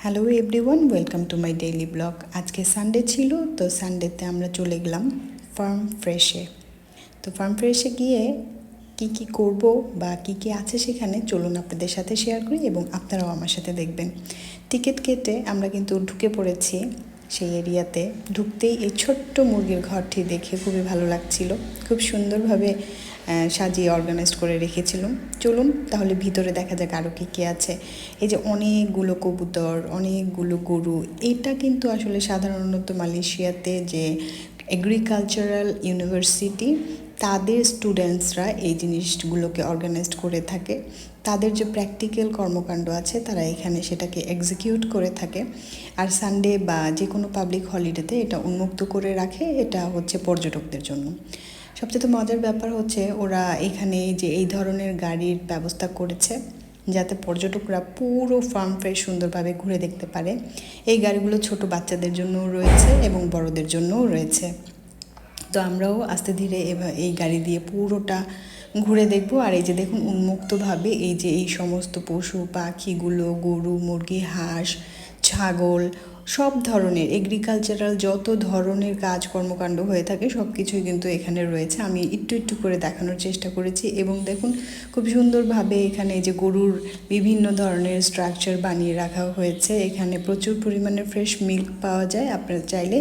Hello everyone, welcome to my daily blog. আজকে Sunday ছিল, তো সানডেতে আমরা চলে গেলাম ফার্ম ফ্রেশে। তো ফার্ম ফ্রেশে গিয়ে কি কি করব বা কি কি আছে সেখানে চলুন আপনাদের সাথে শেয়ার করি এবং আপনারাও আমার সাথে দেখবেন। টিকিট কেটে আমরা কিন্তু ঢুকে পড়েছি সেই এরিয়াতে। ঢুকতেই এই ছোট্ট মুরগির ঘরটি দেখে খুবই ভালো লাগছিল, খুব সুন্দরভাবে সাজিয়ে অর্গানাইজ করে রেখেছিলাম। চলুন তাহলে ভিতরে দেখা যাক আরও কী কী আছে। এই যে অনেকগুলো কবুতর, অনেকগুলো গরু, এটা কিন্তু আসলে সাধারণত মালয়েশিয়াতে যে এগ্রিকালচারাল ইউনিভার্সিটি তাদের স্টুডেন্টসরা এই জিনিসগুলোকে অর্গানাইজড করে থাকে। তাদের যে প্র্যাকটিক্যাল কর্মকাণ্ড আছে তারা এখানে সেটাকে এক্সিকিউট করে থাকে। আর সানডে বা যে কোনো পাবলিক হলিডেতে এটা উন্মুক্ত করে রাখে। এটা হচ্ছে পর্যটকদের জন্য। সবচেয়ে মজার ব্যাপার হচ্ছে ওরা এখানে যে এই ধরনের গাড়ির ব্যবস্থা করেছে যাতে পর্যটকরা পুরো ফার্ম ফ্রেশ সুন্দরভাবে ঘুরে দেখতে পারে। এই গাড়িগুলো ছোট বাচ্চাদের জন্যও রয়েছে এবং বড়দের জন্যও রয়েছে। তো আমরাও আস্তে ধীরে এই গাড়ি দিয়ে পুরোটা ঘুরে দেখব। আর এই যে দেখুন, উন্মুক্তভাবে এই যে এই সমস্ত পশু পাখিগুলো, গরু, মুরগি, হাঁস, ছাগল, সব ধরনের এগ্রিকালচারাল যত ধরনের কাজ কর্মকাণ্ড হয়ে থাকে সব কিছুই কিন্তু এখানে রয়েছে। আমি একটু একটু করে দেখানোর চেষ্টা করেছি এবং দেখুন খুব সুন্দরভাবে এখানে যে গরুর বিভিন্ন ধরনের স্ট্রাকচার বানিয়ে রাখা হয়েছে। এখানে প্রচুর পরিমাণে ফ্রেশ মিল্ক পাওয়া যায়। আপনারা চাইলে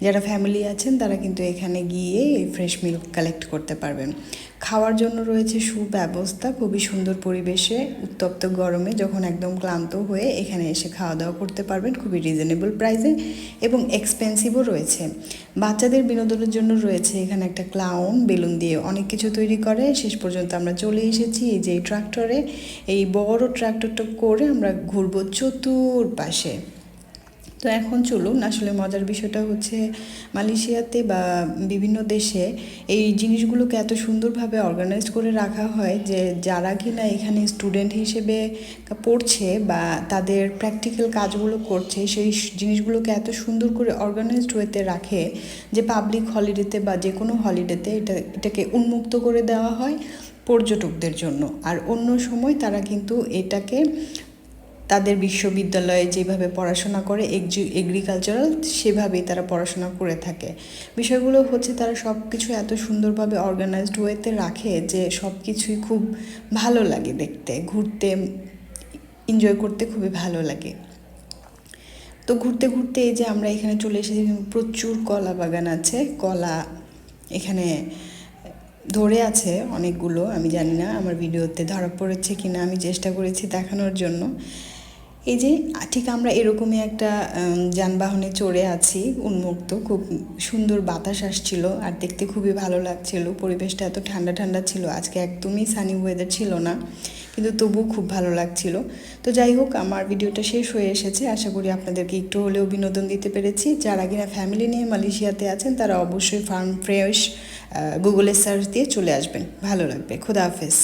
যারা ফ্যামিলি আছেন তারা কিন্তু এখানে গিয়ে এই ফ্রেশ মিল্ক কালেক্ট করতে পারবেন। খাওয়ার জন্য রয়েছে সুব্যবস্থা, খুবই সুন্দর পরিবেশে। উত্তপ্ত গরমে যখন একদম ক্লান্ত হয়ে এখানে এসে খাওয়া দাওয়া করতে পারবেন খুবই রিজনেবল প্রাইসে এবং এক্সপেন্সিভও রয়েছে। বাচ্চাদের বিনোদনের জন্য রয়েছে এখানে একটা ক্লাউন, বেলুন দিয়ে অনেক কিছু তৈরি করে। শেষ পর্যন্ত আমরা চলে এসেছি এই যে ট্রাক্টরে। এই বড় ট্রাক্টরটা করে আমরা ঘুরবো চতুর্পাশে। তো এখন চলুন, আসলে মজার বিষয়টা হচ্ছে মালয়েশিয়াতে বা বিভিন্ন দেশে এই জিনিসগুলোকে এত সুন্দরভাবে অর্গানাইজ করে রাখা হয় যে যারা কিনা এখানে স্টুডেন্ট হিসেবে পড়ছে বা তাদের প্র্যাকটিক্যাল কাজগুলো করছে সেই জিনিসগুলোকে এত সুন্দর করে অর্গানাইজড ওয়েতে রাখে যে পাবলিক হলিডেতে বা যে কোনো হলিডেতে এটাকে উন্মুক্ত করে দেওয়া হয় পর্যটকদের জন্য। আর অন্য সময় তারা কিন্তু এটাকে তাদের বিশ্ববিদ্যালয়ে যেভাবে পড়াশোনা করে এগ্রিকালচারাল সেভাবেই তারা পড়াশোনা করে থাকে। বিষয়গুলো হচ্ছে তারা সব কিছু এত সুন্দরভাবে অর্গানাইজড ওয়েতে রাখে যে সব কিছুই খুব ভালো লাগে দেখতে, ঘুরতে, এনজয় করতে খুবই ভালো লাগে। তো ঘুরতে ঘুরতে এই যে আমরা এখানে চলে এসেছি, প্রচুর কলা বাগান আছে। কলা এখানে ধরে আছে অনেকগুলো, আমি জানি না আমার ভিডিওতে ধরা পড়েছে কিনা, আমি চেষ্টা করেছি দেখানোর জন্য। এই যে ঠিক আমরা এরকমই একটা যানবাহনে চড়ে আছি উন্মুক্ত, খুব সুন্দর বাতাস আসছিল আর দেখতে খুবই ভালো লাগছিল। পরিবেশটা এত ঠান্ডা ঠান্ডা ছিল, আজকে একদমই সানি ওয়েদার ছিল না, কিন্তু তবুও খুব ভালো লাগছিল। তো যাই হোক, আমার ভিডিওটা শেষ হয়ে এসেছে। আশা করি আপনাদেরকে একটু হলেও বিনোদন দিতে পেরেছি। যারা কিনা ফ্যামিলি নিয়ে মালয়েশিয়াতে আছেন তারা অবশ্যই ফার্ম ফ্রেশ গুগলে সার্চ দিয়ে চলে আসবেন, ভালো লাগবে। খোদা হাফেজ।